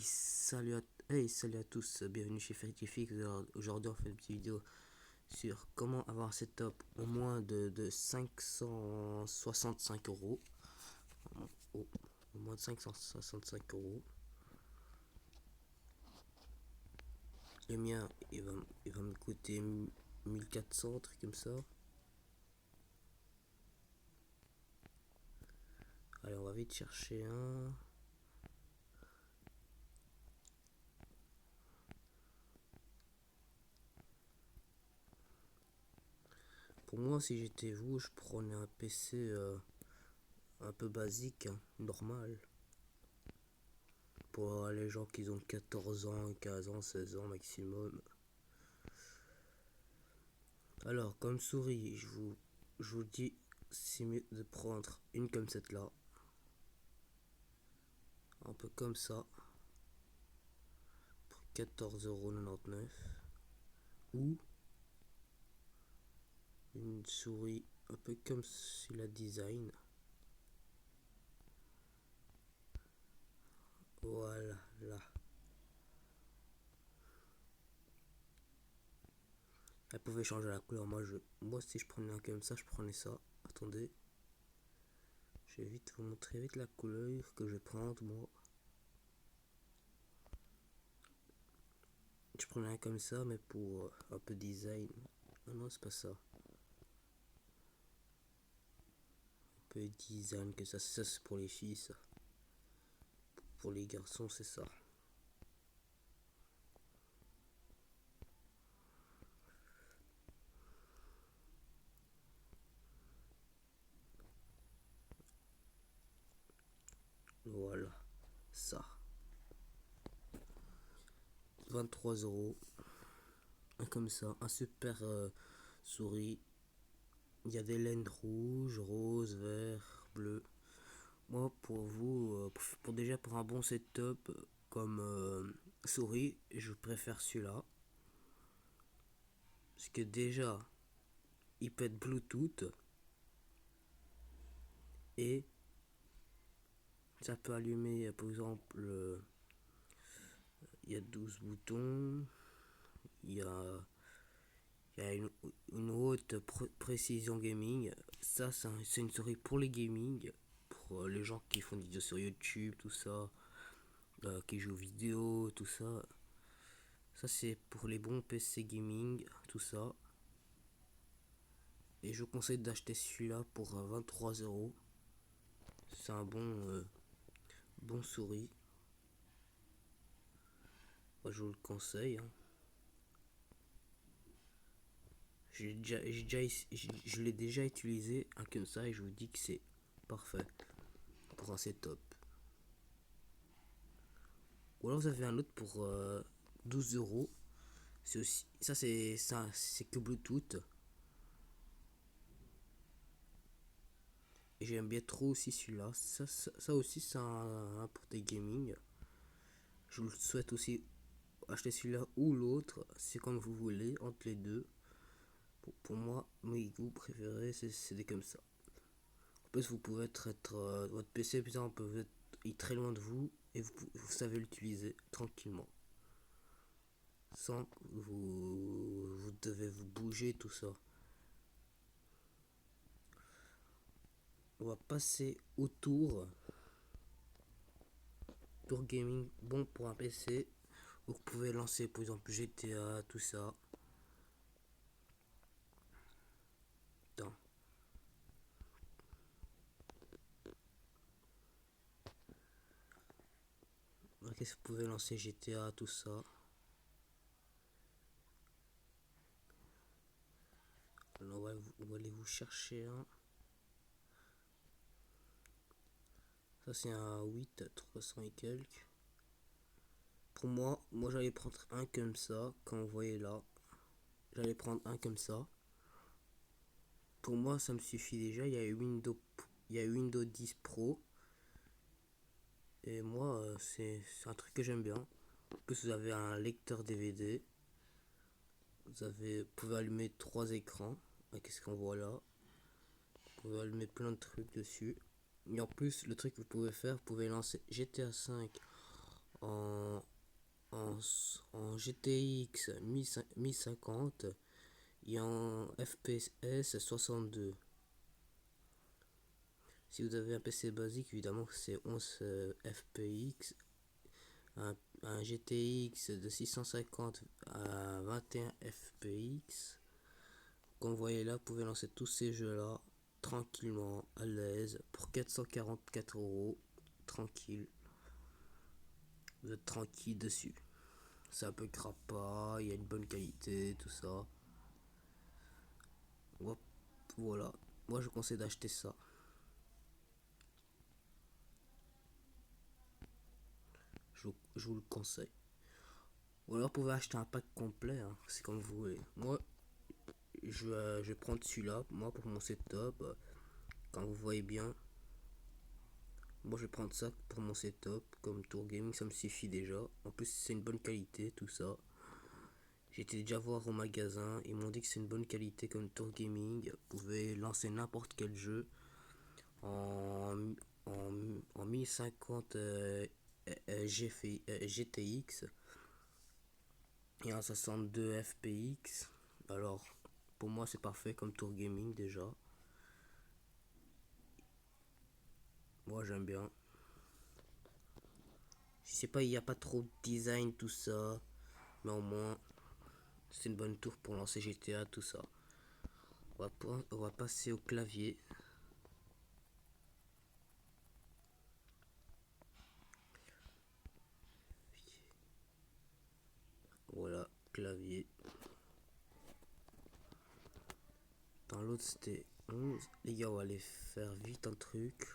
Salut à tous, bienvenue chez Fertifix. Aujourd'hui on fait une petite vidéo sur comment avoir un setup au moins de 565 euros. Au, au moins de 565 euros. Le mien il va me coûter 1400, truc comme ça. Allez, on va vite chercher un. Pour moi, si j'étais vous, je prenais un PC un peu basique, hein, normal. Pour les gens qui ont 14 ans, 15 ans, 16 ans maximum. Alors, comme souris, je vous dis, c'est mieux de prendre une comme cette là, un peu comme ça, pour 14,99 €, ou une souris un peu comme la design. Voilà, là. Elle pouvait changer la couleur. Moi si je prenais un comme ça, je prenais ça. Attendez, je vais vite vous montrer vite la couleur que je vais prendre moi. Je prenais un comme ça, mais pour un peu design. Non, non, c'est pas ça. Un peu design que ça c'est pour les filles, ça. Pour les garçons, c'est ça. Voilà, ça. 23 €. Comme ça, un super souris. Il y a des laines rouges, rose, vert, bleu. Moi, pour vous, déjà pour un bon setup comme souris, je préfère celui-là. Parce que déjà, il peut être Bluetooth et ça peut allumer, par exemple, il y a 12 boutons, il y a, il y a une haute précision gaming. Ça, c'est une souris pour les gaming, pour les gens qui font des vidéos sur YouTube, tout ça, qui jouent aux vidéos, tout ça. Ça, c'est pour les bons PC gaming, tout ça. Et je vous conseille d'acheter celui-là pour 23 €. C'est un bon souris. Moi, je vous le conseille, hein. Je l'ai déjà utilisé un comme ça et je vous dis que c'est parfait pour un setup. Ou alors vous avez un autre pour 12 €. C'est aussi c'est que Bluetooth. Et j'aime bien trop aussi celui-là. Ça aussi c'est un pour des gaming. Je vous souhaite aussi acheter celui-là ou l'autre. C'est comme vous voulez entre les deux. Pour moi, mes goûts préférés c'est des comme ça. En plus vous pouvez être votre PC par exemple peut être très loin de vous et vous savez l'utiliser tranquillement. Sans que vous devez vous bouger tout ça. On va passer au tour gaming, bon pour un PC. Vous pouvez lancer par exemple GTA, tout ça. Attends. Qu'est-ce que vous pouvez lancer GTA, tout ça. Alors on va aller vous chercher un. Ça c'est un 8 300 et quelques. Pour moi j'allais prendre un comme ça, quand vous voyez là. J'allais prendre un comme ça. Pour moi ça me suffit déjà, il y a Windows 10 Pro. Et moi c'est un truc que j'aime bien. En plus vous avez un lecteur DVD. Vous pouvez allumer 3 écrans. Qu'est-ce qu'on voit là? Vous pouvez allumer plein de trucs dessus. Et en plus, le truc que vous pouvez faire, vous pouvez lancer GTA 5 en, en GTX 1050 et en FPS 62. Si vous avez un PC basique, évidemment c'est 11 fps. Un GTX de 650 à 21 fps. Comme vous voyez là, vous pouvez lancer tous ces jeux-là tranquillement, à l'aise, pour 444 €. Tranquille. Vous êtes tranquille dessus. Ça peut pas, il y a une bonne qualité, tout ça. Hop, voilà. Moi je conseille d'acheter ça. Je vous le conseille. Ou alors vous pouvez acheter un pack complet, hein, c'est comme vous voulez. Moi je vais prendre celui-là, moi pour mon setup. Quand vous voyez bien, moi je vais prendre ça pour mon setup. Comme Tour Gaming, ça me suffit déjà. En plus c'est une bonne qualité, tout ça. J'ai été déjà voir au magasin, ils m'ont dit que c'est une bonne qualité comme Tour Gaming. Vous pouvez lancer n'importe quel jeu en, en, en 1050 GTX et en 62 fps. Alors, pour moi, c'est parfait comme Tour Gaming déjà. Moi, j'aime bien. Je sais pas, il n'y a pas trop de design, tout ça. Mais au moins, c'est une bonne tour pour lancer GTA, tout ça. On va passer au clavier. Voilà, clavier. Dans l'autre, c'était 11. Les gars, on va aller faire vite un truc.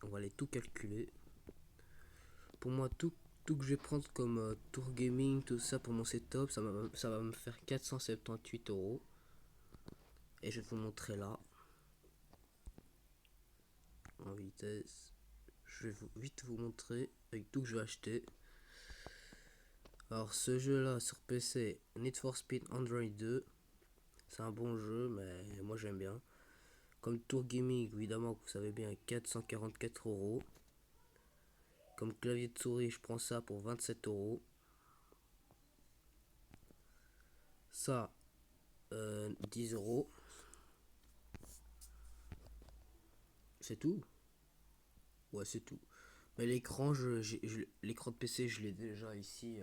On va aller tout calculer. Pour moi, tout que je vais prendre comme tour gaming, tout ça pour mon setup, ça va me faire 478 €. Et je vais vous montrer là, en vitesse. Je vais vite vous montrer avec tout que je vais acheter. Alors, ce jeu-là sur PC, Need for Speed Android 2, c'est un bon jeu, mais moi j'aime bien. Comme tour gaming, évidemment, vous savez bien, 444 €. Comme clavier de souris, je prends ça pour 27 €. Ça, 10 €. C'est tout. Ouais, c'est tout. Mais l'écran, l'écran de PC, je l'ai déjà ici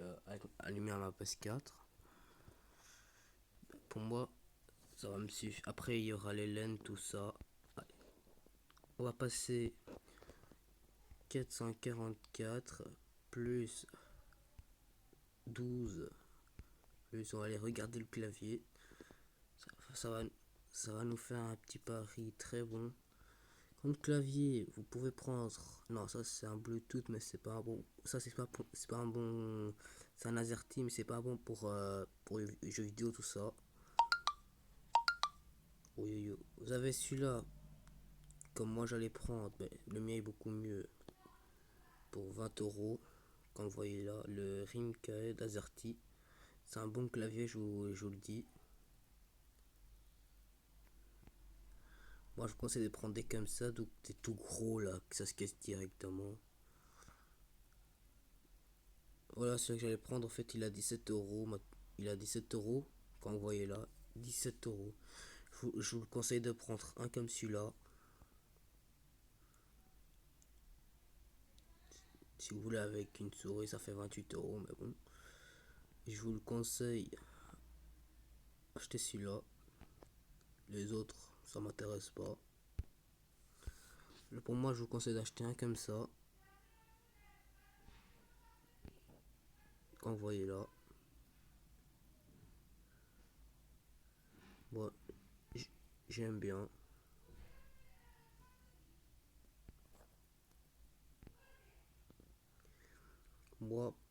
allumé à ma PS4. Pour moi, ça va me suffire. Après, il y aura les laines, tout ça. Allez. On va passer 444 plus 12. Plus, on va aller regarder le clavier. Ça va, ça va nous faire un petit pari très bon. Comme clavier, vous pouvez prendre. Non, ça c'est un Bluetooth, mais c'est pas un bon. Ça c'est pas un bon. C'est un AZERTY, mais c'est pas bon pour les jeux vidéo, tout ça. Oui, vous avez celui-là, comme moi j'allais prendre, mais le mien est beaucoup mieux. Pour 20 €. Comme vous voyez là, le Rimkae d'AZERTY. C'est un bon clavier, je vous le dis. Moi je vous conseille de prendre des comme ça, donc des tout gros là, que ça se casse directement. Voilà, celui que j'allais prendre, en fait, il a 17 €. Il a 17 €, quand vous voyez là, 17 €. Je vous le conseille de prendre un comme celui-là. Si vous voulez avec une souris, ça fait 28 €, mais bon. Et je vous le conseille, achetez celui-là. Les autres, ça m'intéresse pas. Pour moi, je vous conseille d'acheter un comme ça. Quand vous voyez là. Moi, j'aime bien.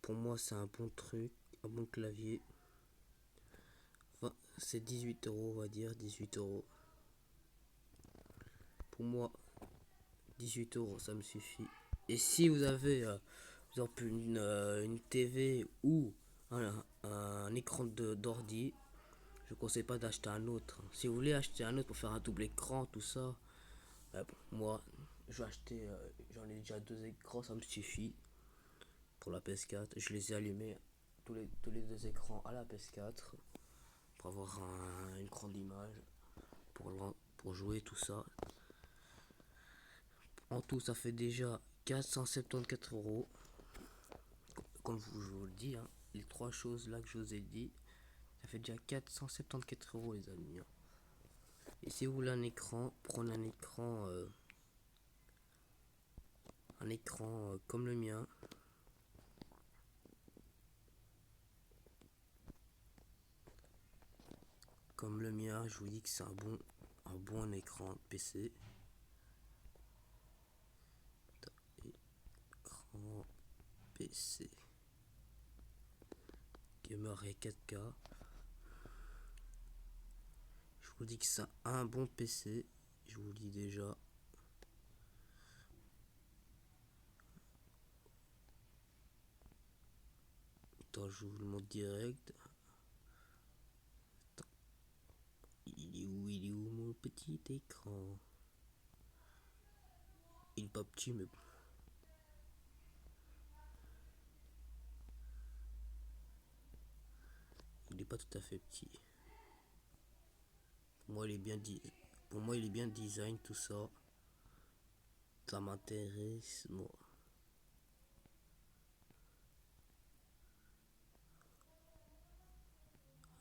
Pour moi, c'est un bon truc, un bon clavier. Enfin, c'est 18 €, on va dire, 18 €. Pour moi, 18 € ça me suffit. Et si vous avez, par exemple, une TV ou un écran d'ordi, je ne conseille pas d'acheter un autre. Si vous voulez acheter un autre pour faire un double écran, tout ça, bon, moi, je vais acheter, j'en ai déjà deux écrans, ça me suffit. pour la PS4. Je les ai allumés tous les deux écrans à la PS4 pour avoir une grande image pour jouer tout ça. En tout, ça fait déjà 474 €. Comme je vous le dis, hein, les trois choses là que je vous ai dit, ça fait déjà 474 € les amis. Hein. Et si vous voulez un écran, prenez un écran comme le mien. Comme le mien, je vous dis que c'est un bon écran PC. Écran PC. Gamer et 4K. Je vous dis que c'est un bon PC. Je vous le dis déjà. Attends, je vous le montre direct. Attends. Il est où mon petit écran? Il est pas petit, mais bon. Il est pas tout à fait petit. Pour moi, il est bien design, tout ça. Ça m'intéresse, moi.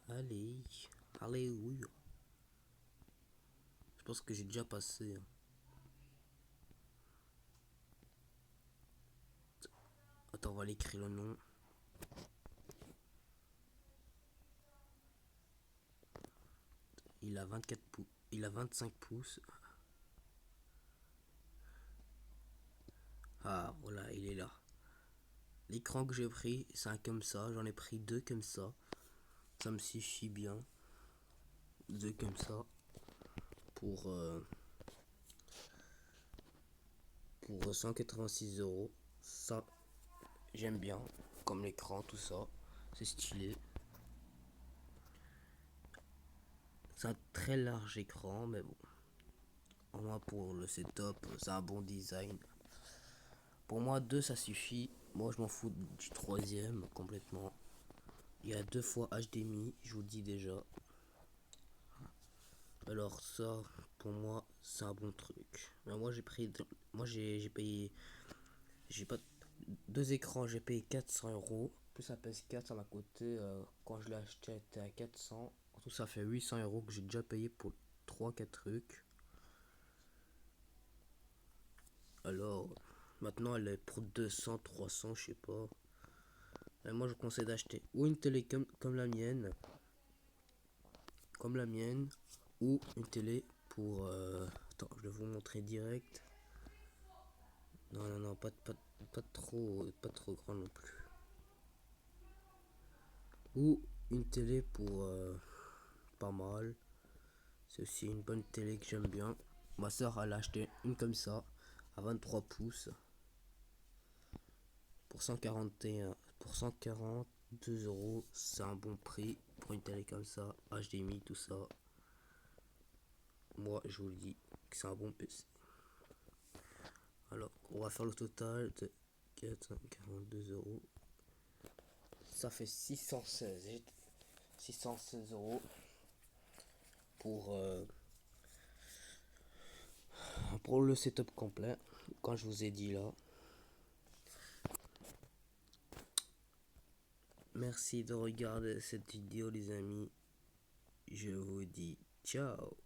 Allez, allez, oui. Je pense que j'ai déjà passé. Hein. Attends, on va l'écrire le nom. Il a 24 pouces. Il a 25 pouces. Ah, voilà, il est là. L'écran que j'ai pris, c'est un comme ça. J'en ai pris deux comme ça. Ça me suffit bien. Deux comme ça. Pour 186 €. Ça, j'aime bien. Comme l'écran, tout ça. C'est stylé. C'est un très large écran, mais bon. Au moins pour le setup, c'est un bon design. Pour moi, deux ça suffit. Moi, je m'en fous du troisième complètement. Il y a 2 fois HDMI, je vous le dis déjà. Alors ça, pour moi, c'est un bon truc. Mais moi j'ai payé, j'ai pas deux écrans, j'ai payé 400 €. Plus la PS4, ça m'a coûté, quand je l'ai acheté, était à 400. En tout, ça fait 800 € que j'ai déjà payé pour 3-4 trucs. Alors, maintenant, elle est pour 200-300, je sais pas. Mais moi, je vous conseille d'acheter ou une télé comme la mienne, ou une télé pour... attends, je vais vous montrer direct. Non, non, non, pas trop grand non plus. Ou une télé pour pas mal. C'est aussi une bonne télé que j'aime bien. Ma soeur, elle a acheté une comme ça, à 23 pouces, pour 142 €. C'est un bon prix pour une télé comme ça, HDMI, tout ça. Moi, je vous le dis que c'est un bon PC. Alors, on va faire le total de 442 €. Ça fait 616 € pour, pour le setup complet, quand je vous ai dit là. Merci de regarder cette vidéo les amis. Je vous dis ciao.